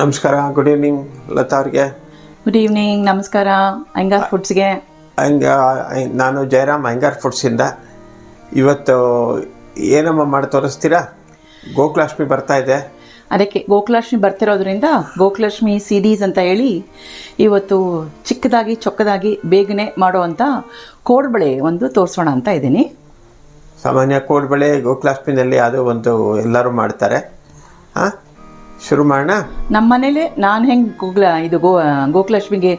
ನಮಸ್ಕಾರ. Good evening Lata ಅವ್ರಿಗೆ. Good evening. ನಮಸ್ಕಾರ ಅಯ್ಯಂಗಾರ್ ಫುಡ್ಸ್ಗೆ. ನಾನು ಜಯರಾಮ್ ಅಯ್ಯಂಗಾರ್ ಫುಡ್ಸಿಂದ. ಇವತ್ತು ಏನಮ್ಮ ಮಾಡಿ ತೋರಿಸ್ತೀರಾ? ಗೋಕುಲಾಷ್ಟಮಿ ಬರ್ತಾ ಇದೆ. ಅದಕ್ಕೆ ಗೋಕುಲಾಷ್ಟಮಿ ಬರ್ತಿರೋದ್ರಿಂದ ಗೋಕುಲಾಷ್ಟಮಿ ಸಿರೀಸ್ ಅಂತ ಹೇಳಿ ಇವತ್ತು ಚಿಕ್ಕದಾಗಿ ಚೊಕ್ಕದಾಗಿ ಬೇಗನೆ ಮಾಡೋವಂಥ ಕೋಡ್ಬಳೆ ಒಂದು ತೋರಿಸೋಣ ಅಂತ ಇದ್ದೀನಿ. ಸಾಮಾನ್ಯ ಕೋಡ್ಬಳೆ ಗೋಕುಲಾಷ್ಟಮಿನಲ್ಲಿ ಅದು ಒಂದು ಎಲ್ಲರೂ ಮಾಡ್ತಾರೆ. ಹಾಂ, ಶುರು ಮಾಡೋಣ. ನಮ್ಮ ಮನೇಲೆ ನಾನು ಹೆಂಗೆ ಗೋಕುಲಾಷ್ಟಮಿಗೆ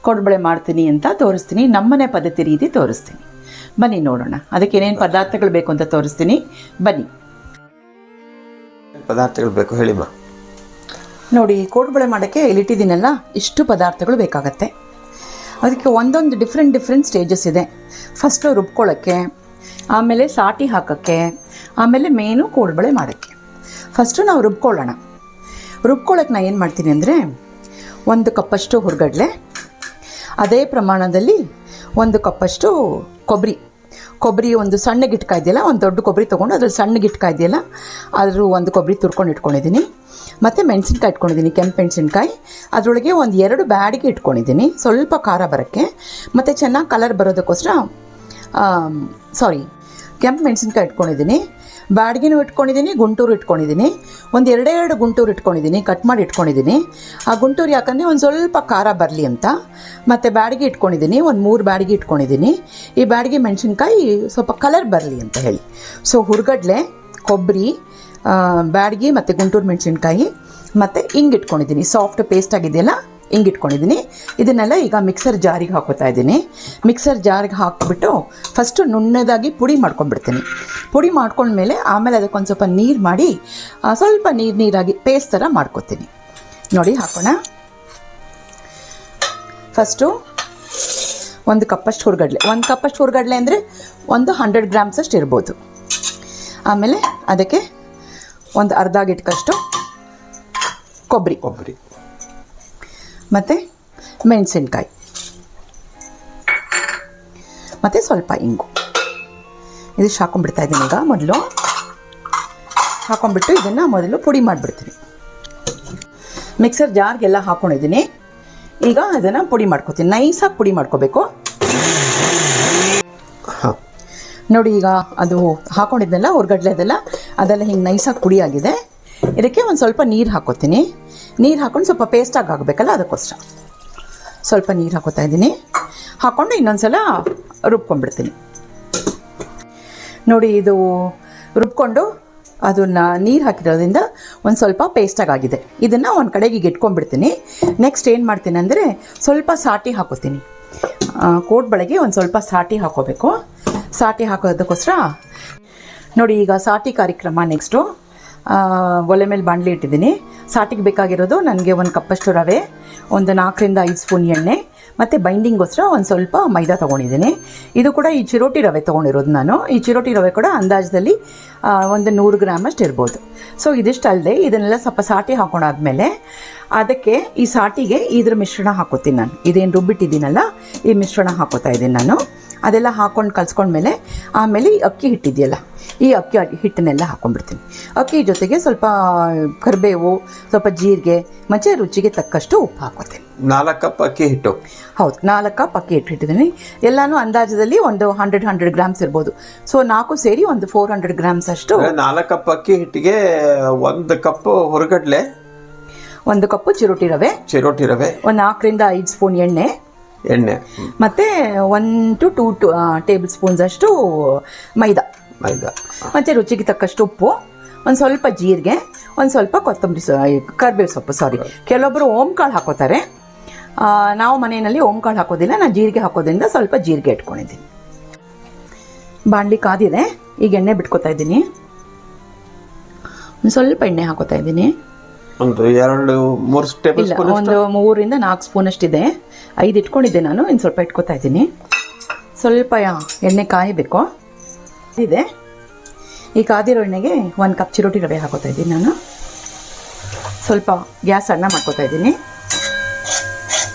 ಕೋಡ್ಬಳೆ ಮಾಡ್ತೀನಿ ಅಂತ ತೋರಿಸ್ತೀನಿ. ನಮ್ಮನೆ ಪದ್ಧತಿ ರೀತಿ ತೋರಿಸ್ತೀನಿ. ಬನ್ನಿ ನೋಡೋಣ. ಅದಕ್ಕೆ ಏನೇನು ಪದಾರ್ಥಗಳು ಬೇಕು ಅಂತ ತೋರಿಸ್ತೀನಿ. ಬನ್ನಿ. ಪದಾರ್ಥಗಳು ಬೇಕು ಹೇಳಿಮ್ಮ. ನೋಡಿ, ಕೋಡ್ಬಳೆ ಮಾಡೋಕ್ಕೆ ಇಲ್ಲಿಟ್ಟಿದ್ದೀನಲ್ಲ, ಇಷ್ಟು ಪದಾರ್ಥಗಳು ಬೇಕಾಗತ್ತೆ. ಅದಕ್ಕೆ ಒಂದೊಂದು ಡಿಫ್ರೆಂಟ್ ಸ್ಟೇಜಸ್ ಇದೆ. ಫಸ್ಟು ರುಬ್ಕೊಳ್ಳೋಕ್ಕೆ, ಆಮೇಲೆ ಸಾಟಿ ಹಾಕೋಕ್ಕೆ, ಆಮೇಲೆ ಮೇನು ಕೋಡ್ಬಳೆ ಮಾಡೋಕ್ಕೆ. ಫಸ್ಟು ನಾವು ರುಬ್ಕೊಳ್ಳೋಣ. ರುಬ್ಕೊಳ್ಳೋಕೆ ನಾನು ಏನು ಮಾಡ್ತೀನಿ ಅಂದರೆ, 1 ಕಪ್ಪಷ್ಟು ಹುರ್ಗಡ್ಲೆ, ಅದೇ ಪ್ರಮಾಣದಲ್ಲಿ 1 ಕಪ್ಪಷ್ಟು ಕೊಬ್ಬರಿ ಒಂದು ಸಣ್ಣ ಗಿಟ್ಕಾಯಿ ಇದೆಯಲ್ಲ, ಒಂದು ದೊಡ್ಡ ಕೊಬ್ಬರಿ ತೊಗೊಂಡು ಅದ್ರಲ್ಲಿ ಸಣ್ಣ ಗಿಟ್ಕಾಯಿ ಇದೆಯಲ್ಲ, ಅದ್ರ 1 ಕೊಬ್ಬರಿ ತುರ್ಕೊಂಡು ಇಟ್ಕೊಂಡಿದ್ದೀನಿ. ಮತ್ತು ಮೆಣಸಿನ್ಕಾಯಿ ಇಟ್ಕೊಂಡಿದ್ದೀನಿ, ಕೆಂಪು ಮೆಣಸಿನ್ಕಾಯಿ. ಅದರೊಳಗೆ 2 ಬ್ಯಾಡಿಗೆ ಇಟ್ಕೊಂಡಿದ್ದೀನಿ, ಸ್ವಲ್ಪ ಖಾರ ಬರೋಕ್ಕೆ ಮತ್ತು ಚೆನ್ನಾಗಿ ಕಲರ್ ಬರೋದಕ್ಕೋಸ್ಕರ ಕೆಂಪು ಮೆಣಸಿನ್ಕಾಯಿ ಇಟ್ಕೊಂಡಿದ್ದೀನಿ. ಬ್ಯಾಡಿಗೆನೂ ಇಟ್ಕೊಂಡಿದ್ದೀನಿ, ಗುಂಟೂರು ಇಟ್ಕೊಂಡಿದ್ದೀನಿ. 2 ಗುಂಟೂರು ಇಟ್ಕೊಂಡಿದ್ದೀನಿ, ಕಟ್ ಮಾಡಿ ಇಟ್ಕೊಂಡಿದ್ದೀನಿ. ಆ ಗುಂಟೂರು ಯಾಕಂದರೆ ಒಂದು ಸ್ವಲ್ಪ ಖಾರ ಬರಲಿ ಅಂತ. ಮತ್ತು ಬ್ಯಾಡಿಗೆ ಇಟ್ಕೊಂಡಿದ್ದೀನಿ, 3 ಬ್ಯಾಡಿಗೆ ಇಟ್ಕೊಂಡಿದ್ದೀನಿ. ಈ ಬ್ಯಾಡಿಗೆ ಮೆಣಸಿನ್ಕಾಯಿ ಸ್ವಲ್ಪ ಕಲರ್ ಬರಲಿ ಅಂತ ಹೇಳಿ. ಸೊ ಹುರ್ಗಡ್ಲೆ, ಕೊಬ್ಬರಿ, ಬ್ಯಾಡಿಗೆ ಮತ್ತು ಗುಂಟೂರು ಮೆಣಸಿನ್ಕಾಯಿ ಮತ್ತು ಹಿಂಗೆ ಇಟ್ಕೊಂಡಿದ್ದೀನಿ. ಸಾಫ್ಟ್ ಪೇಸ್ಟ್ ಆಗಿದೆಯಲ್ಲ, ಹಿಂಗೆ ಇಟ್ಕೊಂಡಿದ್ದೀನಿ. ಇದನ್ನೆಲ್ಲ ಈಗ ಮಿಕ್ಸರ್ ಜಾರಿಗೆ ಹಾಕೋತಾ ಇದ್ದೀನಿ. ಮಿಕ್ಸರ್ ಜಾರಿಗೆ ಹಾಕಿಬಿಟ್ಟು ಫಸ್ಟು ನುಣ್ಣದಾಗಿ ಪುಡಿ ಮಾಡ್ಕೊಂಡ್ಬಿಡ್ತೀನಿ. ಪುಡಿ ಮಾಡ್ಕೊಂಡ್ಮೇಲೆ ಆಮೇಲೆ ಅದಕ್ಕೊಂದು ಸ್ವಲ್ಪ ನೀರು ಮಾಡಿ ಸ್ವಲ್ಪ ನೀರಾಗಿ ಪೇಸ್ಟ್ ಥರ ಮಾಡ್ಕೊತೀನಿ. ನೋಡಿ, ಹಾಕೋಣ. ಫಸ್ಟು 1 ಕಪ್ಪಷ್ಟು ಹುರ್ಗಡ್ಲೆ. 1 ಕಪ್ಪಷ್ಟು ಹುರ್ಗಡ್ಲೆ ಅಂದರೆ 100 ಗ್ರಾಮ್ಸಷ್ಟು ಇರ್ಬೋದು. ಆಮೇಲೆ ಅದಕ್ಕೆ ಒಂದು ಅರ್ಧ ಗಿಟ್ಕಷ್ಟು ಕೊಬ್ಬರಿ ಮತ್ತು ಮೆಣಸಿನ್ಕಾಯಿ ಮತ್ತು ಸ್ವಲ್ಪ ಇಂಗು. ಇದಿಷ್ಟು ಹಾಕೊಂಡ್ಬಿಡ್ತಾ ಇದ್ದೀನಿ. ಈಗ ಮೊದಲು ಹಾಕೊಂಡ್ಬಿಟ್ಟು ಇದನ್ನು ಮೊದಲು ಪುಡಿ ಮಾಡಿಬಿಡ್ತೀನಿ. ಮಿಕ್ಸರ್ ಜಾರ್ಗೆಲ್ಲ ಹಾಕ್ಕೊಂಡಿದ್ದೀನಿ. ಈಗ ಅದನ್ನು ಪುಡಿ ಮಾಡ್ಕೊತೀನಿ. ನೈಸಾಗಿ ಪುಡಿ ಮಾಡ್ಕೋಬೇಕು. ನೋಡಿ, ಈಗ ಅದು ಹಾಕ್ಕೊಂಡಿದ್ದೆಲ್ಲ ಹೊರಗಡ್ಲೆ ಅದೆಲ್ಲ ಹಿಂಗೆ ನೈಸಾಗಿ ಪುಡಿ ಆಗಿದೆ. ಇದಕ್ಕೆ ಒಂದು ಸ್ವಲ್ಪ ನೀರು ಹಾಕೋತೀನಿ. ನೀರು ಹಾಕ್ಕೊಂಡು ಸ್ವಲ್ಪ ಪೇಸ್ಟಾಗಿ ಆಗಬೇಕಲ್ಲ, ಅದಕ್ಕೋಸ್ಕರ ಸ್ವಲ್ಪ ನೀರು ಹಾಕೋತಾ ಇದ್ದೀನಿ. ಹಾಕ್ಕೊಂಡು ಇನ್ನೊಂದು ಸಲ ರುಬ್ಕೊಂಡ್ಬಿಡ್ತೀನಿ. ನೋಡಿ, ಇದು ರುಬ್ಕೊಂಡು ಅದನ್ನು ನೀರು ಹಾಕಿರೋದ್ರಿಂದ ಒಂದು ಸ್ವಲ್ಪ ಪೇಸ್ಟಾಗಿ ಆಗಿದೆ. ಇದನ್ನು ಒಂದು ಕಡೆಗೆ ಈಗ ಇಟ್ಕೊಂಡ್ಬಿಡ್ತೀನಿ. ನೆಕ್ಸ್ಟ್ ಏನು ಮಾಡ್ತೀನಿ ಅಂದರೆ, ಸ್ವಲ್ಪ ಸಾಟಿ ಹಾಕೋತೀನಿ. ಕೋಡ್ಬಳೆಗೆ ಒಂದು ಸ್ವಲ್ಪ ಸಾಟಿ ಹಾಕೋಬೇಕು. ಸಾಟಿ ಹಾಕೋದಕ್ಕೋಸ್ಕರ ನೋಡಿ, ಈಗ ಸಾಟಿ ಕಾರ್ಯಕ್ರಮ ನೆಕ್ಸ್ಟು. ಒಲೆ ಮೇಲೆ ಬಾಣಲಿ ಇಟ್ಟಿದ್ದೀನಿ. ಸಾಟಿಗೆ ಬೇಕಾಗಿರೋದು ನನಗೆ 1 ಕಪ್ಪಷ್ಟು ರವೆ, ಒಂದು 4 ರಿಂದ 5 ಸ್ಪೂನ್ ಎಣ್ಣೆ ಮತ್ತು ಬೈಂಡಿಂಗ್ಗೋಸ್ಕರ ಒಂದು ಸ್ವಲ್ಪ ಮೈದಾ ತೊಗೊಂಡಿದ್ದೀನಿ. ಇದು ಕೂಡ ಈ ಚಿರೋಟಿ ರವೆ ತೊಗೊಂಡಿರೋದು ನಾನು. ಈ ಚಿರೋಟಿ ರವೆ ಕೂಡ ಅಂದಾಜಲ್ಲಿ ಒಂದು 100 ಗ್ರಾಮಷ್ಟು ಇರ್ಬೋದು. ಸೊ ಇದಿಷ್ಟು ಅಲ್ಲದೆ ಇದನ್ನೆಲ್ಲ ಸ್ವಲ್ಪ ಸಾಟಿ ಹಾಕೊಂಡಾದ್ಮೇಲೆ ಅದಕ್ಕೆ ಈ ಸಾಟಿಗೆ ಇದ್ರ ಮಿಶ್ರಣ ಹಾಕೋತೀನಿ ನಾನು. ಇದೇನು ರುಬ್ಬಿಟ್ಟಿದ್ದೀನಲ್ಲ, ಈ ಮಿಶ್ರಣ ಹಾಕೋತಾ ಇದ್ದೀನಿ ನಾನು. ಅದೆಲ್ಲ ಹಾಕ್ಕೊಂಡು ಕಲ್ಸ್ಕೊಂಡ್ಮೇಲೆ ಆಮೇಲೆ ಈ ಅಕ್ಕಿ ಹಿಟ್ಟಿದೆಯಲ್ಲ, ಈ ಅಕ್ಕಿ ಹಿಟ್ಟನ್ನೆಲ್ಲ ಹಾಕ್ಕೊಂಡ್ಬಿಡ್ತೀನಿ. ಅಕ್ಕಿ ಜೊತೆಗೆ ಸ್ವಲ್ಪ ಕರಿಬೇವು, ಸ್ವಲ್ಪ ಜೀರಿಗೆ ಮತ್ತು ರುಚಿಗೆ ತಕ್ಕಷ್ಟು ಉಪ್ಪು ಹಾಕೋತೀನಿ. 4 ಕಪ್ ಅಕ್ಕಿ ಹಿಟ್ಟು. ಹೌದು, 4 ಕಪ್ ಅಕ್ಕಿ ಹಿಟ್ಟು ಇಟ್ಟಿದ್ದೀನಿ. ಎಲ್ಲನೂ ಅಂದಾಜದಲ್ಲಿ ಒಂದು 100 ಗ್ರಾಮ್ಸ್ ಇರ್ಬೋದು. ಸೊ 4 ಸೇರಿ ಒಂದು 400 ಗ್ರಾಮ್ಸ್ ಅಷ್ಟು. 4 ಕಪ್ ಅಕ್ಕಿ ಹಿಟ್ಟಿಗೆ 1 ಕಪ್ ಹೊರಗಡ್ಲೆ, 1 ಕಪ್ಪು ಚಿರೋಟಿ ರವೆ, ಒಂದು 4 ರಿಂದ 5 ಸ್ಪೂನ್ ಎಣ್ಣೆ ಮತ್ತೆ 1 to 2 ಟೇಬಲ್ ಸ್ಪೂನ್ಸ್ ಅಷ್ಟು ಮೈದಾ ಮತ್ತೆ ರುಚಿಗೆ ತಕ್ಕಷ್ಟು ಉಪ್ಪು, ಒಂದು ಸ್ವಲ್ಪ ಜೀರಿಗೆ, ಒಂದು ಸ್ವಲ್ಪ ಕೊತ್ತಂಬರಿ, ಕರಿಬೇವು ಸೊಪ್ಪು. ಕೆಲವೊಬ್ಬರು ಓಂಕಾಳು ಹಾಕೋತಾರೆ. ನಾವು ಮನೆಯಲ್ಲಿ ಓಂಕಾಳು ಹಾಕೋದಿಲ್ಲ. ನಾನು ಜೀರಿಗೆ ಹಾಕೋದ್ರಿಂದ ಸ್ವಲ್ಪ ಜೀರಿಗೆ ಇಟ್ಕೊಂಡಿದ್ದೀನಿ. ಬಾಣಲಿ ಕಾದಿದೆ. ಈಗ ಎಣ್ಣೆ ಬಿಟ್ಕೋತಾ ಇದ್ದೀನಿ. ಒಂದು ಸ್ವಲ್ಪ ಎಣ್ಣೆ ಹಾಕೋತಾ ಇದ್ದೀನಿ. ಒಂದು 2-3 ಟೇಬಲ್ ಸ್ಪೂನ್, ಒಂದು 3 ರಿಂದ 4 ಸ್ಪೂನ್ ಅಷ್ಟಿದೆ. 5 ಇಟ್ಕೊಂಡಿದ್ದೆ ನಾನು. ಇನ್ನು ಸ್ವಲ್ಪ ಇಟ್ಕೋತಾ ಇದ್ದೀನಿ. ಸ್ವಲ್ಪ ಎಣ್ಣೆ ಕಾಯಬೇಕು ಇದೆ. ಈ ಕಾದಿರೋ ಎಣ್ಣೆಗೆ 1 ಕಪ್ ಚಿರೋಟಿ ರವೆ ಹಾಕೋತಾ ಇದ್ದೀನಿ ನಾನು. ಸ್ವಲ್ಪ ಗ್ಯಾಸ್ ಸಣ್ಣ ಮಾಡ್ಕೋತಾ ಇದ್ದೀನಿ.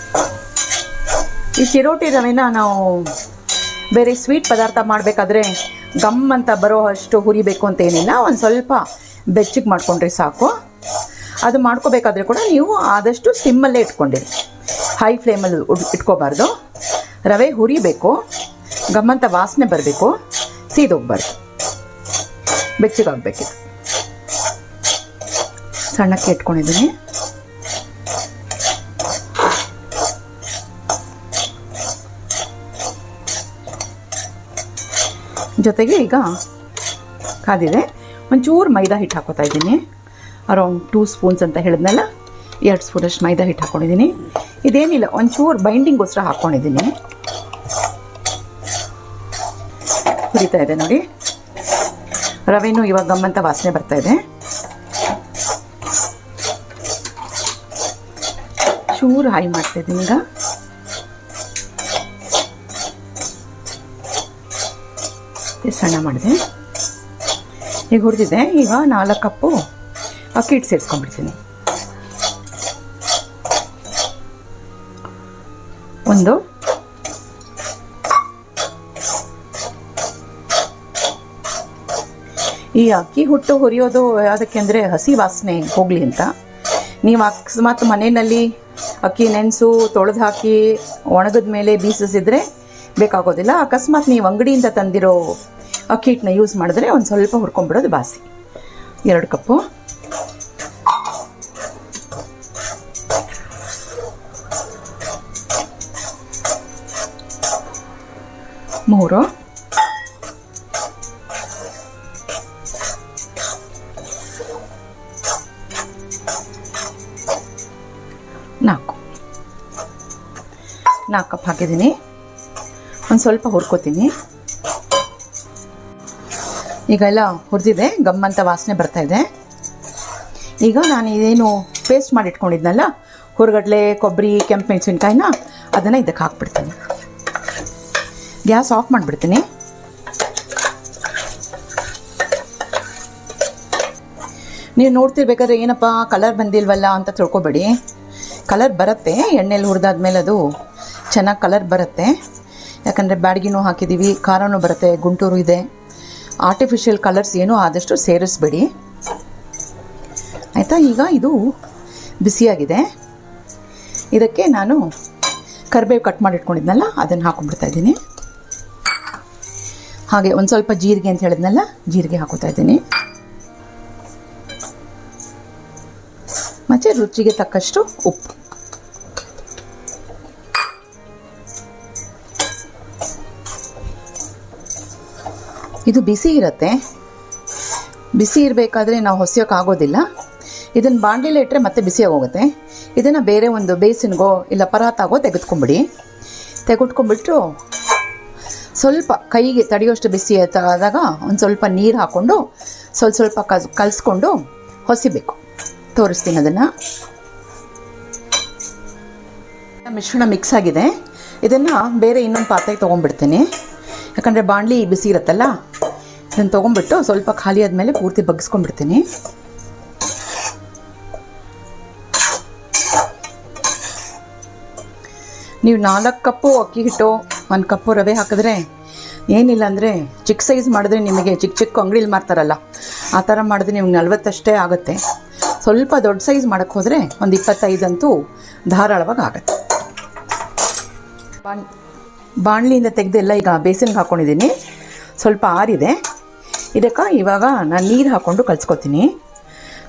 ಈ ಚಿರೋಟಿ ರವೆನ ನಾವು ಬೇರೆ ಸ್ವೀಟ್ ಪದಾರ್ಥ ಮಾಡಬೇಕಾದ್ರೆ ಗಮ್ ಅಂತ ಬರೋ ಅಷ್ಟು ಹುರಿಬೇಕು ಅಂತ ಏನಿಲ್ಲ. ಒಂದು ಸ್ವಲ್ಪ ಬೆಚ್ಚಗೆ ಮಾಡಿಕೊಂಡ್ರೆ ಸಾಕು. ಅದು ಮಾಡ್ಕೋಬೇಕಾದ್ರೆ ಕೂಡ ನೀವು ಆದಷ್ಟು ಸಿಮ್ಮಲ್ಲೇ ಇಟ್ಕೊಂಡಿರಿ, ಹೈ ಫ್ಲೇಮಲ್ಲಿ ಇಟ್ಕೋಬಾರ್ದು. ರವೆ ಹುರಿಬೇಕು, ಗಮ್ಮಂತ ವಾಸನೆ ಬರಬೇಕು, ಸೀದೋಗ್ಬಾರ್ದು, ಬೆಚ್ಚಗಾಗಬೇಕಿತ್ತು. ಸಣ್ಣಕ್ಕೆ ಇಟ್ಕೊಂಡಿದ್ದೀನಿ. ಜೊತೆಗೆ ಈಗ ಕಾದಿದೆ, ಒಂಚೂರು ಮೈದಾ ಹಿಟ್ಟು ಹಾಕೋತಾ ಇದ್ದೀನಿ. ಅರೌಂಡ್ 2 ಸ್ಪೂನ್ಸ್ ಅಂತ ಹೇಳಿದ್ನಲ್ಲ, 2 ಸ್ಪೂನಷ್ಟು ಮೈದಾ ಹಿಟ್ಟು ಹಾಕ್ಕೊಂಡಿದ್ದೀನಿ. ಇದೇನಿಲ್ಲ, ಒಂಚೂರು ಬೈಂಡಿಂಗೋಸ್ಕರ ಹಾಕ್ಕೊಂಡಿದ್ದೀನಿ. ಹುರಿತಾ ಇದೆ ನೋಡಿ, ರವೆನೂ ಇವಾಗ ಗಮ್ಮಂತ ವಾಸನೆ ಬರ್ತಾ ಇದೆ. ಚೂರು ಹೈ ಮಾಡ್ತಾ ಇದ್ದೀನಿ. ಈಗ ಸಣ್ಣ ಮಾಡಿದೆ, ಈಗ ಹುರಿದಿದೆ. ಈಗ 4 ಕಪ್ಪು ಅಕ್ಕಿ ಹಿಟ್ಟು ಸೇರಿಸ್ಕೊಂಡ್ಬಿಡ್ತೀನಿ. ಒಂದು ಈ ಅಕ್ಕಿ ಹಿಟ್ಟು ಹುರಿಯೋದು ಯಾವುದಕ್ಕೆ ಅಂದರೆ ಹಸಿ ವಾಸನೆ ಹೋಗಲಿ ಅಂತ. ನೀವು ಅಕಸ್ಮಾತ್ ಮನೆಯಲ್ಲಿ ಅಕ್ಕಿ ನೆನೆಸು ತೊಳೆದು ಹಾಕಿ ಒಣಗಿದ ಮೇಲೆ ಬೀಸಿಸಿದ್ರೆ ಬೇಕಾಗೋದಿಲ್ಲ. ಅಕಸ್ಮಾತ್ ನೀವು ಅಂಗಡಿಯಿಂದ ತಂದಿರೋ ಅಕ್ಕಿ ಹಿಟ್ಟನ್ನ ಯೂಸ್ ಮಾಡಿದ್ರೆ ಒಂದು ಸ್ವಲ್ಪ ಹುರ್ಕೊಂಡ್ಬಿಡೋದು ಬಾಸಿ. 2 ಕಪ್ಪು. ಮೂರು. 4 ಕಪ್ ಹಾಕಿದ್ದೀನಿ. ಒಂದು ಸ್ವಲ್ಪ ಹುರ್ಕೋತೀನಿ. ಈಗ ಎಲ್ಲ ಹುರಿದಿದೆ, ಗಮ್ಮಂತ ವಾಸನೆ ಬರ್ತಾ ಇದೆ. ಈಗ ನಾನು ಇದೇನು ಪೇಸ್ಟ್ ಮಾಡಿ ಇಟ್ಕೊಂಡಿದ್ನಲ್ಲ, ಹುರ್ಗಡ್ಲೆ, ಕೊಬ್ಬರಿ, ಕೆಂಪು ಮೆಣಸಿನ್ಕಾಯಿನ, ಅದನ್ನು ಇದಕ್ಕೆ ಹಾಕ್ಬಿಡ್ತೀನಿ. ಗ್ಯಾಸ್ ಆಫ್ ಮಾಡಿಬಿಡ್ತೀನಿ. ನೀವು ನೋಡ್ತಿರ್ಬೇಕಾದ್ರೆ ಏನಪ್ಪ ಕಲರ್ ಬಂದಿಲ್ವಲ್ಲ ಅಂತ ತಿಳ್ಕೊಬೇಡಿ. ಕಲರ್ ಬರುತ್ತೆ, ಎಣ್ಣೆಲಿ ಹುರಿದಾದ್ಮೇಲೆ ಅದು ಚೆನ್ನಾಗಿ ಕಲರ್ ಬರುತ್ತೆ. ಯಾಕಂದರೆ ಬ್ಯಾಡಗಿನೂ ಹಾಕಿದ್ದೀವಿ, ಖಾರನೂ ಬರುತ್ತೆ, ಗುಂಟೂರು ಇದೆ. ಆರ್ಟಿಫಿಷಿಯಲ್ ಕಲರ್ಸ್ ಏನೂ ಆದಷ್ಟು ಸೇರಿಸ್ಬೇಡಿ ಆಯಿತಾ. ಈಗ ಇದು ಬಿಸಿಯಾಗಿದೆ. ಇದಕ್ಕೆ ನಾನು ಕರಿಬೇವು ಕಟ್ ಮಾಡಿ ಇಟ್ಕೊಂಡಿದ್ನಲ್ಲ, ಅದನ್ನು ಹಾಕೊಂಡ್ಬಿಡ್ತಾ ಇದ್ದೀನಿ. ಹಾಗೆ ಒಂದು ಸ್ವಲ್ಪ ಜೀರಿಗೆ ಅಂತ ಹೇಳಿದ್ನಲ್ಲ, ಜೀರಿಗೆ ಹಾಕೋತಾ ಇದ್ದೀನಿ. ಮತ್ತು ರುಚಿಗೆ ತಕ್ಕಷ್ಟು ಉಪ್ಪು. ಇದು ಬಿಸಿ ಇರುತ್ತೆ. ಬಿಸಿ ಇರಬೇಕಾದ್ರೆ ನಾವು ಹೊಸೆಯೋಕ್ಕಾಗೋದಿಲ್ಲ. ಇದನ್ನು ಬಾಣಲೆಯಲ್ಲಿ ಇಟ್ಟರೆ ಮತ್ತೆ ಬಿಸಿಯಾಗಿ ಹೋಗುತ್ತೆ. ಇದನ್ನು ಬೇರೆ ಒಂದು ಬೇಸಿನ್ಗೋ ಇಲ್ಲ ಪರಾತಾಗೋ ತೆಗೆದುಕೊಂಬಿಡಿ. ತೆಗೆದುಕೊಂಡ್ಬಿಟ್ಟು ಸ್ವಲ್ಪ ಕೈಗೆ ತಡೆಯೋಷ್ಟು ಬಿಸಿ ಆದಾಗ ಒಂದು ಸ್ವಲ್ಪ ನೀರು ಹಾಕ್ಕೊಂಡು ಸ್ವಲ್ಪ ಕಲಿಸ್ಕೊಂಡು ಹೊಸಿಬೇಕು. ತೋರಿಸ್ತೀನಿ ಅದನ್ನು. ಮಿಶ್ರಣ ಮಿಕ್ಸ್ ಆಗಿದೆ. ಇದನ್ನು ಬೇರೆ ಇನ್ನೊಂದು ಪಾತ್ರೆಗೆ ತೊಗೊಂಡ್ಬಿಡ್ತೀನಿ. ಯಾಕಂದರೆ ಬಾಣಲಿ ಬಿಸಿ ಇರುತ್ತಲ್ಲ, ಇದನ್ನು ತೊಗೊಂಡ್ಬಿಟ್ಟು ಸ್ವಲ್ಪ ಖಾಲಿ ಆದಮೇಲೆ ಪೂರ್ತಿ ಬಗ್ಗಿಸ್ಕೊಂಡ್ಬಿಡ್ತೀನಿ. ನೀವು 4 ಕಪ್ಪು ಅಕ್ಕಿ ಹಿಟ್ಟು 1 ಕಪ್ಪು ರವೆ ಹಾಕಿದ್ರೆ ಏನಿಲ್ಲ ಅಂದರೆ ಚಿಕ್ಕ ಸೈಜ್ ಮಾಡಿದ್ರೆ ನಿಮಗೆ ಚಿಕ್ಕ ಅಂಗಡಿಲಿ ಮಾರ್ತಾರಲ್ಲ ಆ ಥರ ಮಾಡಿದ್ರೆ ನಿಮ್ಗೆ 40 ಅಷ್ಟೇ ಆಗುತ್ತೆ. ಸ್ವಲ್ಪ ದೊಡ್ಡ ಸೈಜ್ ಮಾಡೋಕ್ಕೆ ಹೋದರೆ ಒಂದು 25 ಅಂತೂ ಧಾರಾಳವಾಗಿ ಆಗುತ್ತೆ. ಬಾಣಲಿಯಿಂದ ತೆಗೆದೆಲ್ಲ ಈಗ ಬೇಸಿನ್ಗೆ ಹಾಕ್ಕೊಂಡಿದ್ದೀನಿ. ಸ್ವಲ್ಪ ಆರಿದೆ. ಇದಕ್ಕೆ ಇವಾಗ ನಾನು ನೀರು ಹಾಕ್ಕೊಂಡು ಕಲಿಸ್ಕೊತೀನಿ.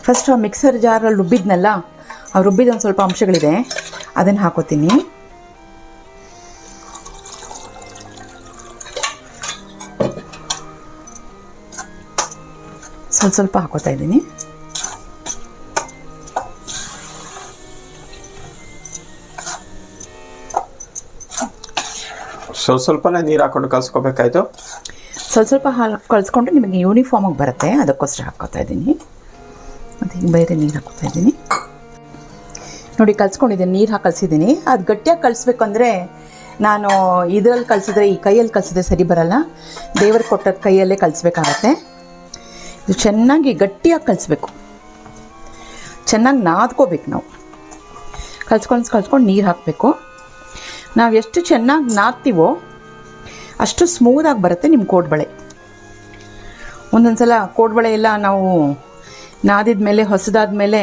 ಫಸ್ಟ್ ಆ ಮಿಕ್ಸರ್ ಜಾರಲ್ಲಿ ರುಬ್ಬಿದ್ನಲ್ಲ, ಆ ರುಬ್ಬಿದ ಒಂದು ಸ್ವಲ್ಪ ಅಂಶಗಳಿದೆ, ಅದನ್ನು ಹಾಕೋತೀನಿ. ಸ್ವಲ್ಪ ಹಾಕೋತಾ ಇದ್ದೀನಿ. ಸ್ವಲ್ಪನೇ ನೀರು ಹಾಕೊಂಡು ಕಲಿಸ್ಕೋಬೇಕಾಯ್ತು. ಸ್ವಲ್ಪ ಹಾಲು ಕಲಿಸ್ಕೊಂಡು ನಿಮಗೆ ಯೂನಿಫಾರ್ಮಾಗಿ ಬರುತ್ತೆ, ಅದಕ್ಕೋಸ್ಕರ ಹಾಕೋತಾ ಇದ್ದೀನಿ. ಮತ್ತು ಹಿಂಗೆ ಬೇರೆ ನೀರು ಹಾಕೋತಾ ಇದ್ದೀನಿ. ನೋಡಿ ಕಲಿಸ್ಕೊಂಡಿದ್ದೀನಿ, ನೀರು ಹಾಕಿ ಕಲಿಸಿದ್ದೀನಿ. ಅದು ಗಟ್ಟಿಯಾಗಿ ಕಲಿಸ್ಬೇಕು ಅಂದರೆ ನಾನು ಇದರಲ್ಲಿ ಕಲಿಸಿದ್ರೆ, ಈ ಕೈಯಲ್ಲಿ ಕಲಿಸಿದ್ರೆ ಸರಿ ಬರಲ್ಲ. ದೇವರು ಕೊಟ್ಟದ ಕೈಯಲ್ಲೇ ಕಲಿಸ್ಬೇಕಾಗತ್ತೆ. ಇದು ಚೆನ್ನಾಗಿ ಗಟ್ಟಿಯಾಗಿ ಕಲಿಸ್ಬೇಕು, ಚೆನ್ನಾಗಿ ನಾದ್ಕೋಬೇಕು. ನಾವು ಕಲಿಸ್ಕೊಂಡು ನೀರು ಹಾಕಬೇಕು. ನಾವು ಎಷ್ಟು ಚೆನ್ನಾಗಿ ನಾದ್ತೀವೋ ಅಷ್ಟು ಸ್ಮೂದಾಗಿ ಬರುತ್ತೆ ನಿಮ್ಮ ಕೋಡ್ಬಳೆ. ಒಂದೊಂದು ಸಲ ಕೋಡ್ಬಳೆ ಎಲ್ಲ ನಾವು ನಾದಿದ ಮೇಲೆ ಹೊಸದಾದ ಮೇಲೆ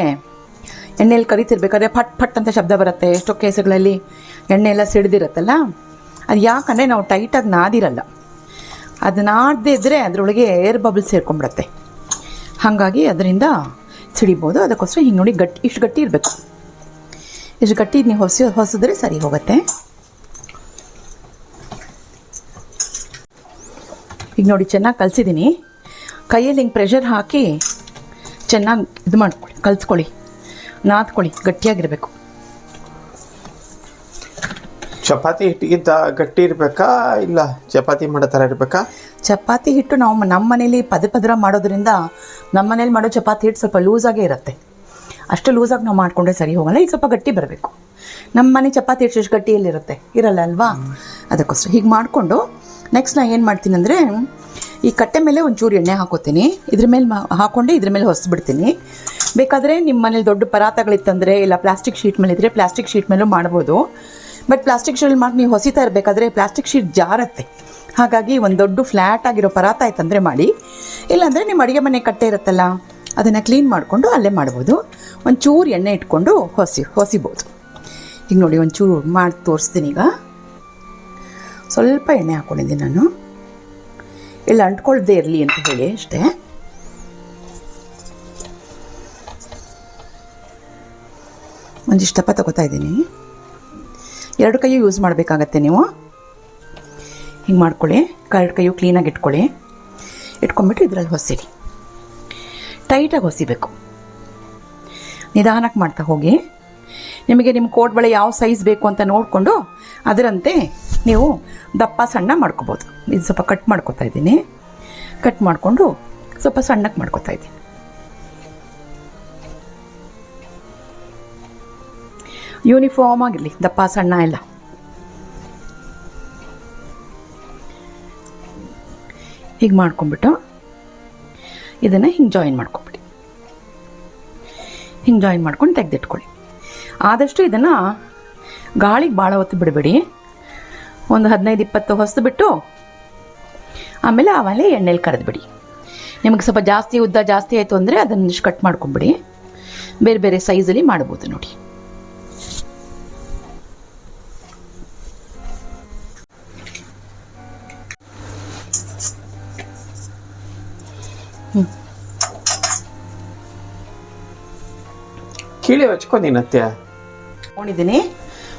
ಎಣ್ಣೆಯಲ್ಲಿ ಕರಿತಿರ್ಬೇಕಾದ್ರೆ ಫಟ್ ಫಟ್ ಅಂತ ಶಬ್ದ ಬರುತ್ತೆ. ಎಷ್ಟೋ ಕೇಸುಗಳಲ್ಲಿ ಎಣ್ಣೆ ಎಲ್ಲ ಸಿಡಿದಿರುತ್ತಲ್ಲ, ಅದು ಯಾಕಂದರೆ ನಾವು ಟೈಟಾಗಿ ನಾದಿರಲ್ಲ. ಅದು ನಾದದೇ ಇದ್ದರೆ ಅದರೊಳಗೆ ಏರ್ ಬಬಲ್ಸ್ ಸೇರ್ಕೊಂಡ್ಬಿಡತ್ತೆ, ಹಾಗಾಗಿ ಅದರಿಂದ ಸಿಡಿಬೋದು. ಅದಕ್ಕೋಸ್ಕರ ಹಿಂಗೆ ನೋಡಿ ಇಷ್ಟು ಗಟ್ಟಿ ಇರಬೇಕು. ಇಷ್ಟು ಗಟ್ಟಿ ನೀವು ಹೊಸಿದ್ರೆ ಸರಿ ಹೋಗುತ್ತೆ. ಈಗ ನೋಡಿ ಚೆನ್ನಾಗಿ ಕಲಿಸಿದ್ದೀನಿ. ಕೈಯಲ್ಲಿ ಹಿಂಗೆ ಪ್ರೆಷರ್ ಹಾಕಿ ಚೆನ್ನಾಗಿ ಇದು ಮಾಡ್ಕೊಳ್ಳಿ, ಕಲಿಸ್ಕೊಳ್ಳಿ, ನಾದ್ಕೊಳ್ಳಿ, ಗಟ್ಟಿಯಾಗಿರಬೇಕು. ಚಪಾತಿ ಹಿಟ್ಟಿಗಿಂತ ಗಟ್ಟಿ ಇರಬೇಕಾ ಇಲ್ಲ ಚಪಾತಿ ಮಾಡೋ ಥರ ಇರಬೇಕಾ? ಚಪಾತಿ ಹಿಟ್ಟು ನಾವು ನಮ್ಮ ಮನೇಲಿ ಪದ್ರ ಮಾಡೋದ್ರಿಂದ ನಮ್ಮ ಮನೇಲಿ ಮಾಡೋ ಚಪಾತಿ ಹಿಟ್ಟು ಸ್ವಲ್ಪ ಲೂಸಾಗೇ ಇರುತ್ತೆ. ಅಷ್ಟು ಲೂಸಾಗಿ ನಾವು ಮಾಡಿಕೊಂಡ್ರೆ ಸರಿ ಹೋಗಲ್ಲ. ಇದು ಸ್ವಲ್ಪ ಗಟ್ಟಿ ಬರಬೇಕು. ನಮ್ಮ ಮನೆ ಚಪಾತಿ ಹಿಟ್ಟು ಎಷ್ಟು ಗಟ್ಟಿಯಲ್ಲಿರುತ್ತೆ, ಇರಲ್ಲ ಅಲ್ವಾ? ಅದಕ್ಕೋಸ್ಕರ ಹೀಗೆ ಮಾಡಿಕೊಂಡು ನೆಕ್ಸ್ಟ್ ನಾನು ಏನು ಮಾಡ್ತೀನಿ ಅಂದರೆ, ಈ ಕಟ್ಟೆ ಮೇಲೆ ಒಂಚೂರು ಎಣ್ಣೆ ಹಾಕೋತೀನಿ. ಇದ್ರ ಮೇಲೆ ಹಾಕ್ಕೊಂಡೆ ಇದ್ರ ಮೇಲೆ ಹೊಸ್ಬಿಡ್ತೀನಿ. ಬೇಕಾದರೆ ನಿಮ್ಮ ಮನೇಲಿ ದೊಡ್ಡ ಪರಾತಗಳಿತ್ತಂದರೆ ಇಲ್ಲ ಪ್ಲಾಸ್ಟಿಕ್ ಶೀಟ್ ಮೇಲೆ ಇದ್ದರೆ ಪ್ಲಾಸ್ಟಿಕ್ ಶೀಟ್ ಮೇಲೂ ಮಾಡ್ಬೋದು. ಬಟ್ ಪ್ಲಾಸ್ಟಿಕ್ ಶೀಟ್ ಮಾಡಿ ನೀವು ಹೊಸಿತಾ ಇರಬೇಕಾದ್ರೆ ಪ್ಲಾಸ್ಟಿಕ್ ಶೀಟ್ ಜಾರತ್ತೆ. ಹಾಗಾಗಿ ಒಂದು ದೊಡ್ಡ ಫ್ಲ್ಯಾಟ್ ಆಗಿರೋ ಪರಾತ ಆಯ್ತಂದರೆ ಮಾಡಿ. ಇಲ್ಲಾಂದರೆ ನಿಮ್ಮ ಅಡುಗೆ ಮನೆ ಕಟ್ಟೆ ಇರುತ್ತಲ್ಲ, ಅದನ್ನು ಕ್ಲೀನ್ ಮಾಡಿಕೊಂಡು ಅಲ್ಲೇ ಮಾಡ್ಬೋದು. ಒಂಚೂರು ಎಣ್ಣೆ ಇಟ್ಕೊಂಡು ಹೊಸಿಬೋದು. ಈಗ ನೋಡಿ ಒಂಚೂರು ಮಾಡಿ ತೋರಿಸ್ತೀನಿ. ಈಗ ಸ್ವಲ್ಪ ಎಣ್ಣೆ ಹಾಕ್ಕೊಂಡಿದ್ದೀನಿ ನಾನು, ಇಲ್ಲ ಅಂಟ್ಕೊಳ್ದೇ ಇರಲಿ ಅಂತ ಹೇಳಿ ಅಷ್ಟೇ. ಒಂದಿಷ್ಟು ದಪ್ಪ ತಗೋತಾ ಇದ್ದೀನಿ. 2 ಕೈಯೂ ಯೂಸ್ ಮಾಡಬೇಕಾಗತ್ತೆ ನೀವು. ಹಿಂಗೆ ಮಾಡ್ಕೊಳ್ಳಿ, 2 ಕೈಯೂ ಕ್ಲೀನಾಗಿ ಇಟ್ಕೊಳ್ಳಿ. ಇಟ್ಕೊಂಡ್ಬಿಟ್ಟು ಇದರಲ್ಲಿ ಹೊಸಿರಿ. ಟೈಟಾಗಿ ಹೊಸಿಬೇಕು, ನಿಧಾನಕ್ಕೆ ಮಾಡ್ತಾ ಹೋಗಿ. ನಿಮಗೆ ನಿಮ್ಮ ಕೋಡ್ಬಳೆ ಯಾವ ಸೈಜ್ ಬೇಕು ಅಂತ ನೋಡಿಕೊಂಡು ಅದರಂತೆ ನೀವು ದಪ್ಪ ಸಣ್ಣ ಮಾಡ್ಕೋಬೋದು. ಇದು ಸ್ವಲ್ಪ ಕಟ್ ಮಾಡ್ಕೊತಾ ಇದ್ದೀನಿ. ಕಟ್ ಮಾಡಿಕೊಂಡು ಸ್ವಲ್ಪ ಸಣ್ಣಕ್ಕೆ ಮಾಡ್ಕೊತಾ ಇದ್ದೀನಿ. ಯೂನಿಫಾರ್ಮ್ ಆಗಿರಲಿ ದಪ್ಪ ಸಣ್ಣ ಎಲ್ಲ. ಹೀಗೆ ಮಾಡ್ಕೊಂಬಿಟ್ಟು ಇದನ್ನು ಹಿಂಗೆ ಜಾಯಿನ್ ಮಾಡ್ಕೊಂಬಿಡಿ. ಹಿಂಗೆ ಜಾಯಿನ್ ಮಾಡ್ಕೊಂಡು ತೆಗೆದಿಟ್ಕೊಳ್ಳಿ. ಆದಷ್ಟು ಇದನ್ನು ಗಾಳಿಗೆ ಭಾಳ ಹೊತ್ತು ಬಿಡಬೇಡಿ. ಒಂದು 15-20 ಹೊಸ್ತು ಬಿಟ್ಟು ಆಮೇಲೆ ಎಣ್ಣೆಲಿ ಕರೆದ್ಬಿಡಿ. ನಿಮಗೆ ಸ್ವಲ್ಪ ಜಾಸ್ತಿ ಉದ್ದ ಜಾಸ್ತಿ ಆಯಿತು ಅಂದರೆ ಅದನ್ನು ಕಟ್ ಮಾಡ್ಕೊಂಬಿಡಿ. ಬೇರೆ ಬೇರೆ ಸೈಜಲ್ಲಿ ಮಾಡ್ಬೋದು ನೋಡಿ. ಕೀಳೆ ಹಚ್ಕೊಂಡಿನತ್ತೆ ತೊಗೊಂಡಿದ್ದೀನಿ.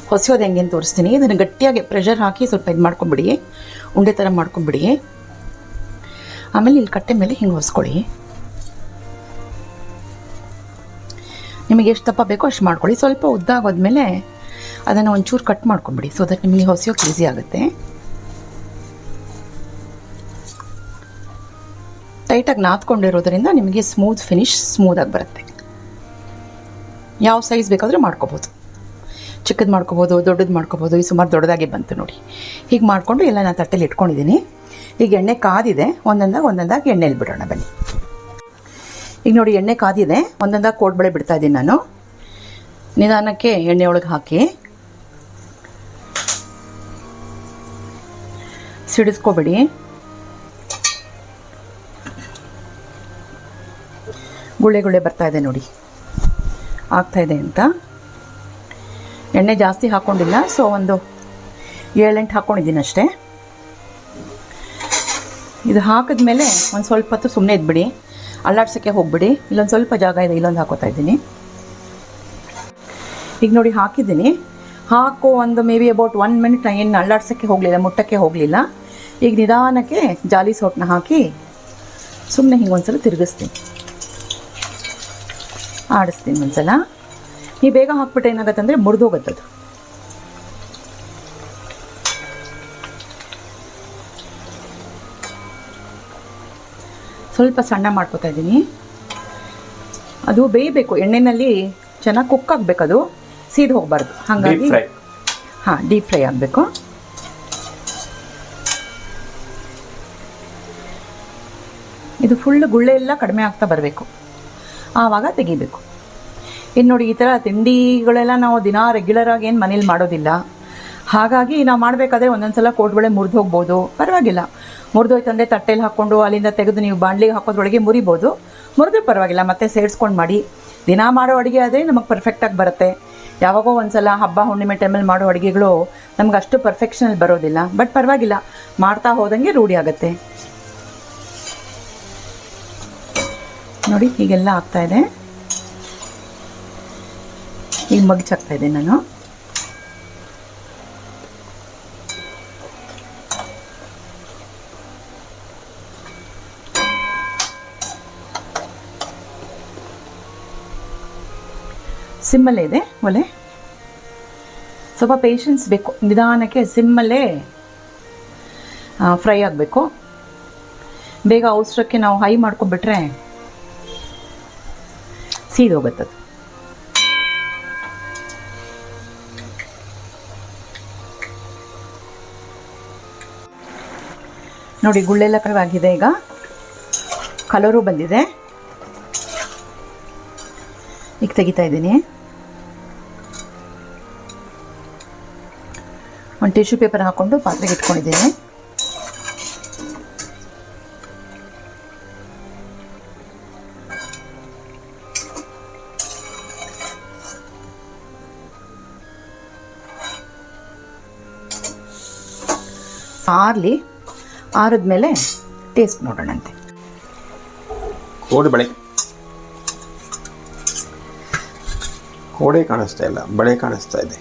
ಹೊಸೋದು ಹೆಂಗೆ ಅಂತ ತೋರಿಸ್ತೀನಿ. ಇದನ್ನು ಗಟ್ಟಿಯಾಗಿ ಪ್ರೆಷರ್ ಹಾಕಿ ಸ್ವಲ್ಪ ಇದು ಮಾಡ್ಕೊಂಬಿಡಿ, ಉಂಡೆ ಥರ ಮಾಡ್ಕೊಂಬಿಡಿ. ಆಮೇಲೆ ಇಲ್ಲಿ ಕಟ್ಟೆ ಮೇಲೆ ಹಿಂಗೆ ಹೊಸ್ಕೊಳ್ಳಿ. ನಿಮಗೆ ಎಷ್ಟು ದಪ್ಪ ಬೇಕೋ ಅಷ್ಟು ಮಾಡ್ಕೊಳ್ಳಿ. ಸ್ವಲ್ಪ ಉದ್ದ ಆಗೋದ್ಮೇಲೆ ಅದನ್ನು ಒಂಚೂರು ಕಟ್ ಮಾಡ್ಕೊಂಬಿಡಿ. ಸೊ ದಟ್ ನಿಮಗೆ ಹೊಸೋಕೆ ಈಸಿ ಆಗುತ್ತೆ. ಟೈಟಾಗಿ ನಾದ್ಕೊಂಡಿರೋದ್ರಿಂದ ನಿಮಗೆ ಸ್ಮೂತ್ ಫಿನಿಶ್ ಸ್ಮೂದಾಗಿ ಬರುತ್ತೆ. ಯಾವ ಸೈಜ್ ಬೇಕಾದರೂ ಮಾಡ್ಕೋಬೋದು. ಚಿಕ್ಕದು ಮಾಡ್ಕೋಬೋದು, ದೊಡ್ಡದು ಮಾಡ್ಕೋಬೋದು. ಈ ಸುಮಾರು ದೊಡ್ಡದಾಗಿ ಬಂತು ನೋಡಿ. ಹೀಗೆ ಮಾಡಿಕೊಂಡು ಎಲ್ಲ ನಾನು ತಟ್ಟೆಲಿ ಇಟ್ಕೊಂಡಿದ್ದೀನಿ. ಈಗ ಎಣ್ಣೆ ಕಾದಿದೆ. ಒಂದೊಂದಾಗಿ ಎಣ್ಣೆಲಿ ಬಿಡೋಣ ಬನ್ನಿ. ಈಗ ನೋಡಿ ಎಣ್ಣೆ ಕಾದಿದೆ. ಒಂದೊಂದಾಗಿ ಕೋಡ್ಬಳೆ ಬಿಡ್ತಾ ಇದ್ದೀನಿ ನಾನು. ನಿಧಾನಕ್ಕೆ ಎಣ್ಣೆ ಒಳಗೆ ಹಾಕಿ ಸಿಡಿಸ್ಕೋಬೇಡಿ. ಗುಳ್ಳೆ ಬರ್ತಾ ಇದೆ ನೋಡಿ, ಆಗ್ತಾಯಿದೆ ಅಂತ. ಎಣ್ಣೆ ಜಾಸ್ತಿ ಹಾಕ್ಕೊಂಡಿಲ್ಲ. ಸೊ ಒಂದು 7-8 ಹಾಕ್ಕೊಂಡಿದ್ದೀನಿ ಅಷ್ಟೇ. ಇದು ಹಾಕಿದ್ಮೇಲೆ ಒಂದು ಸ್ವಲ್ಪ ಹೊತ್ತು ಸುಮ್ಮನೆ ಇದ್ಬಿಡಿ, ಅಲ್ಲಾಡ್ಸೋಕ್ಕೆ ಹೋಗ್ಬಿಡಿ. ಇಲ್ಲೊಂದು ಸ್ವಲ್ಪ ಜಾಗ ಇದೆ, ಇಲ್ಲೊಂದು ಹಾಕೋತಾ ಇದ್ದೀನಿ. ಈಗ ನೋಡಿ ಹಾಕಿದ್ದೀನಿ. ಒಂದು ಮೇ ಬಿ ಅಬೌಟ್ 1 ಮಿನಿಟ್ ಏನು ಅಲ್ಲಾಡ್ಸೋಕ್ಕೆ ಹೋಗಲಿಲ್ಲ, ಮುಟ್ಟಕ್ಕೆ ಹೋಗಲಿಲ್ಲ. ಈಗ ನಿಧಾನಕ್ಕೆ ಜಾಲಿ ಸೋಟನ್ನ ಹಾಕಿ ಸುಮ್ಮನೆ ಹಿಂಗೆ ಒಂದ್ಸಲ ತಿರುಗಿಸ್ತೀನಿ, ಆಡಿಸ್ತೀನಿ ಒಂದ್ಸಲ. ನೀವು ಬೇಗ ಹಾಕ್ಬಿಟ್ರೆ ಏನಾಗುತ್ತೆ ಅಂದರೆ ಮುರಿದೋಗುತ್ತದು. ಸ್ವಲ್ಪ ಸಣ್ಣ ಮಾಡ್ಕೊತಾ ಇದ್ದೀನಿ. ಅದು ಬೇಯಬೇಕು, ಎಣ್ಣೆಯಲ್ಲಿ ಚೆನ್ನಾಗಿ ಕುಕ್ ಆಗಬೇಕು. ಅದು ಸೀದ್ ಹೋಗಬಾರ್ದು. ಹಾಗಾಗಿ ಡೀಪ್ ಫ್ರೈ ಆಗಬೇಕು. ಇದು ಫುಲ್ ಗುಳ್ಳೆ ಎಲ್ಲ ಕಡಿಮೆ ಆಗ್ತಾ ಬರಬೇಕು, ಆವಾಗ ತೆಗಿಬೇಕು. ಇನ್ನು ನೋಡಿ ಈ ಥರ ತಿಂಡಿಗಳೆಲ್ಲ ನಾವು ದಿನ ರೆಗ್ಯುಲರಾಗಿ ಏನು ಮನೇಲಿ ಮಾಡೋದಿಲ್ಲ. ಹಾಗಾಗಿ ನಾವು ಮಾಡಬೇಕಾದ್ರೆ ಒಂದೊಂದು ಸಲ ಕೋಡ್ಬಳೆ ಮುರಿದು ಹೋಗ್ಬೋದು, ಪರವಾಗಿಲ್ಲ. ಮುರಿದೋಯ್ತಂದರೆ ತಟ್ಟೆಲಿ ಹಾಕ್ಕೊಂಡು ಅಲ್ಲಿಂದ ತೆಗೆದು ನೀವು ಬಾಣಲಿಗೆ ಹಾಕೋದ್ರೊಳಗೆ ಮುರಿಬೋದು. ಮುರಿದ್ರೆ ಪರವಾಗಿಲ್ಲ, ಮತ್ತೆ ಸೇರಿಸ್ಕೊಂಡು ಮಾಡಿ. ದಿನ ಮಾಡೋ ಅಡುಗೆ ಆದರೆ ನಮಗೆ ಪರ್ಫೆಕ್ಟಾಗಿ ಬರುತ್ತೆ. ಯಾವಾಗೋ ಒಂದ್ಸಲ ಹಬ್ಬ ಹುಣ್ಣಿಮೆ ಟೈಮಲ್ಲಿ ಮಾಡೋ ಅಡುಗೆಗಳು ನಮ್ಗೆ ಅಷ್ಟು ಪರ್ಫೆಕ್ಷನಲ್ಲಿ ಬರೋದಿಲ್ಲ. ಬಟ್ ಪರವಾಗಿಲ್ಲ, ಮಾಡ್ತಾ ಹೋದಂಗೆ ರೂಢಿ ಆಗುತ್ತೆ. ನೋಡಿ ಹೀಗೆಲ್ಲ ಆಗ್ತಾಯಿದೆ. ಈಗ ಮಗ್ಚಾಗ್ತಾ ಇದೆ ನಾನು. ಸಿಮ್ಮಲ್ಲೇ ಇದೆ ಒಲೆ, ಸ್ವಲ್ಪ ಪೇಷನ್ಸ್ ಬೇಕು. ನಿಧಾನಕ್ಕೆ ಸಿಮ್ಮಲ್ಲೇ ಫ್ರೈ ಆಗಬೇಕು. ಬೇಗ ಅವಸರಕ್ಕೆ ನಾವು ಹೈ ಮಾಡ್ಕೊಂಡ್ಬಿಟ್ರೆ ಸೀದೋಗುತ್ತದು. ನೋಡಿ ಗುಳ್ಳೆಲ್ಲ ಆಗಿದೆ. ಈಗ ಕಲರು ಬಂದಿದೆ. ಈಗ ತೆಗಿತಾ ಇದ್ದೀನಿ. ಒಂದು ಟಿಶ್ಯೂ ಪೇಪರ್ ಹಾಕ್ಕೊಂಡು ಪಾತ್ರೆಗೆ ಇಟ್ಕೊಂಡಿದ್ದೀನಿ. ಆರ್ಲಿ, ಆರಿದ್ಮೇಲೆ ಟೇಸ್ಟ್ ನೋಡೋಣಂತೆ. ಕೋಡೆ ಕಾಣಿಸ್ತಾ ಇಲ್ಲ, ಬಳೆ ಕಾಣಿಸ್ತಾ ಇದೆ.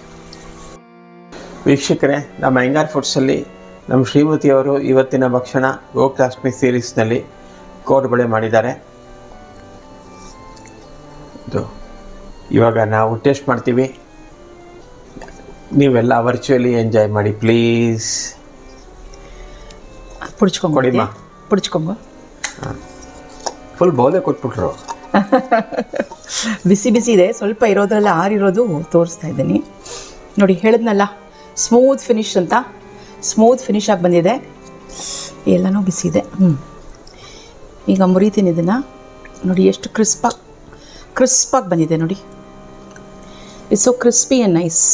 ವೀಕ್ಷಕರೇ, ನಮ್ಮ ಅಯ್ಯಂಗಾರ್ ಫುಡ್ಸಲ್ಲಿ ನಮ್ಮ ಶ್ರೀಮತಿಯವರು ಇವತ್ತಿನ ಭಕ್ಷಣ ಗೋಕುಲಾಷ್ಟಮಿ ಸೀರೀಸ್ನಲ್ಲಿ ಕೋಡುಬಳೆ ಮಾಡಿದ್ದಾರೆ. ಇದು ಇವಾಗ ನಾವು ಟೇಸ್ಟ್ ಮಾಡ್ತೀವಿ. ನೀವೆಲ್ಲ ವರ್ಚುವಲಿ ಎಂಜಾಯ್ ಮಾಡಿ ಪ್ಲೀಸ್. ಪುಡ್ಚ್ಕೊಂಬಿಡಿಮ್ಮ, ಪುಡ್ಚ್ಕೊಂಬ. ಫುಲ್ ಬೋಲೆ ಕೊಟ್ಬಿಟ್ರು. ಬಿಸಿ ಬಿಸಿ ಇದೆ, ಸ್ವಲ್ಪ ಇರೋದ್ರಲ್ಲ ಆರಿರೋದು ತೋರಿಸ್ತಾ ಇದ್ದೀನಿ. ನೋಡಿ ಹೇಳಿದ್ನಲ್ಲ ಸ್ಮೂತ್ ಫಿನಿಶ್ ಅಂತ, ಸ್ಮೂತ್ ಫಿನಿಶ್ ಆಗಿ ಬಂದಿದೆ. ಎಲ್ಲನೂ ಬಿಸಿ ಇದೆ. ಈಗ ಮುರಿತೀನಿ ಇದನ್ನು. ನೋಡಿ ಎಷ್ಟು ಕ್ರಿಸ್ಪಾಗಿ ಬಂದಿದೆ ನೋಡಿ. It's so crispy and nice.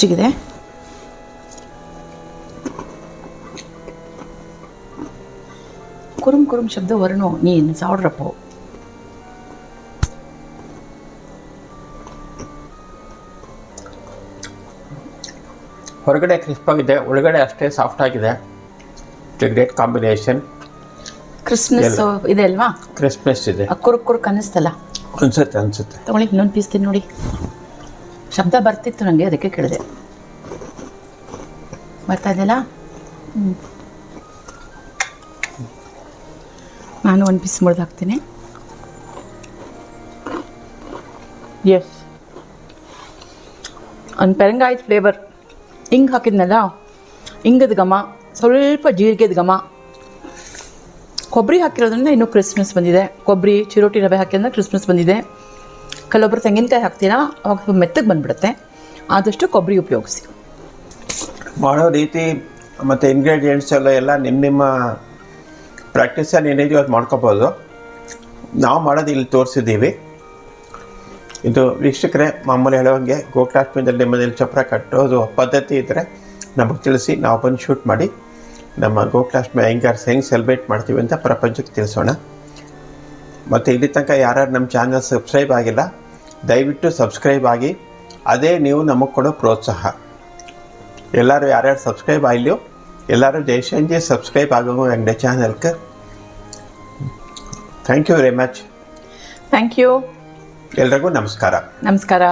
ಚಿಗಿದೆ. ಕುರುಮ್ ಕುರುಮ್ ಶಬ್ದ ವರಣು ನೀನು ಸಾವ್ಡ್ರಪ್ಪು. ಹೊರಗಡೆ ಕ್ರಿಸ್ಪ್ ಆಗಿದೆ, ಒಳಗಡೆ ಅಷ್ಟೇ ಸಾಫ್ಟ್ ಆಗಿದೆ. Great combination. ಕ್ರಿಸ್ಪ್ನೆಸ್ ಇದೆ ಅಲ್ವಾ? ಕ್ರಿಸ್ಪ್ನೆಸ್ ಇದೆ. ಕುರುಕ್ ಕುರುಕ್ ಅನ್ನಿಸ್ತಲ್ಲ? ಅನ್ಸುತ್ತೆ. ತಗೊಳ್ಳಿ, ಇನ್ನೊಂದು ಪೀಸ್ ತಿನ್ನು ನೋಡಿ. ಶಬ್ದ ಬರ್ತಿತ್ತು ನನಗೆ, ಅದಕ್ಕೆ ಕೇಳಿದೆ. ಬರ್ತಾ ಇದೆಯಲ್ಲ? ನಾನು ಒಂದು ಪೀಸ್ ಮುರಿದು ಹಾಕ್ತೀನಿ. ಎಸ್, ಒಂದು ಪೆರಂಗಾಯ್ದು ಫ್ಲೇವರ್. ಹಿಂಗೆ ಹಾಕಿದ್ನಲ್ಲ, ಹಿಂಗದ ಘಮ, ಸ್ವಲ್ಪ ಜೀರಿಗೆದ ಘಮ, ಕೊಬ್ಬರಿ ಹಾಕಿರೋದ್ರಿಂದ ಇನ್ನೂ ಕ್ರಿಸ್ಮಸ್ ಬಂದಿದೆ. ಕೊಬ್ಬರಿ ಚಿರೋಟಿ ರವೆ ಹಾಕಿದ್ರೆ ಕ್ರಿಸ್ಮಸ್ ಬಂದಿದೆ. ಕೆಲವೊಬ್ಬರು ತೆಂಗಿನಕಾಯಿ ಹಾಕ್ತೀರಾ, ಅವಾಗ ಮೆತ್ತಗೆ ಬಂದುಬಿಡುತ್ತೆ. ಆದಷ್ಟು ಕೊಬ್ಬರಿ ಉಪಯೋಗಿಸಿ. ಮಾಡೋ ರೀತಿ ಮತ್ತು ಇಂಗ್ರೀಡಿಯೆಂಟ್ಸ್ ಎಲ್ಲ ನಿಮ್ಮ ಪ್ರಾಕ್ಟೀಸಲ್ಲಿ ಏನಿದೆಯೋ ಅದು ಮಾಡ್ಕೋಬೋದು. ನಾವು ಮಾಡೋದು ಇಲ್ಲಿ ತೋರಿಸಿದ್ದೀವಿ. ಇದು ವೀಕ್ಷಕರೇ, ಮಾಮೂಲಿ ಹೇಳೋಂಗೆ ಗೋಕುಲಾಷ್ಟಮಿದಲ್ಲಿ ಮನೇಲಿ ಚಪ್ರ ಕಟ್ಟೋದು ಪದ್ಧತಿ ಇದ್ದರೆ ನಮಗೆ ತಿಳಿಸಿ, ನಾವು ಬಂದು ಶೂಟ್ ಮಾಡಿ ನಮ್ಮ ಗೋಕುಲಾಷ್ಟಮಿ ಅಯ್ಯಂಗಾರ್ಸ್ ಹೆಂಗೆ ಸೆಲೆಬ್ರೇಟ್ ಮಾಡ್ತೀವಿ ಅಂತ ಪ್ರಪಂಚಕ್ಕೆ ತಿಳಿಸೋಣ. ಮತ್ತು ಇಲ್ಲಿ ತನಕ ಯಾರ್ಯಾರು ನಮ್ಮ ಚಾನಲ್ ಸಬ್ಸ್ಕ್ರೈಬ್ ಆಗಿಲ್ಲ, ದಯವಿಟ್ಟು ಸಬ್ಸ್ಕ್ರೈಬ್ ಆಗಿ. ಅದೇ ನೀವು ನಮಗೆ ಕೊಡೋ ಪ್ರೋತ್ಸಾಹ. ಎಲ್ಲರೂ ಯಾರ್ಯಾರು ಸಬ್ಸ್ಕ್ರೈಬ್ ಆಗಿಲ್ಲೋ ಎಲ್ಲರೂ ಜೈಶಂಜಿ ಸಬ್ಸ್ಕ್ರೈಬ್ ಆಗೋದು ಎಂಡೆ ಚಾನಲ್ಗೆ. Thank you very much. Thank you. ಎಲ್ರಿಗೂ ನಮಸ್ಕಾರ. ನಮಸ್ಕಾರ.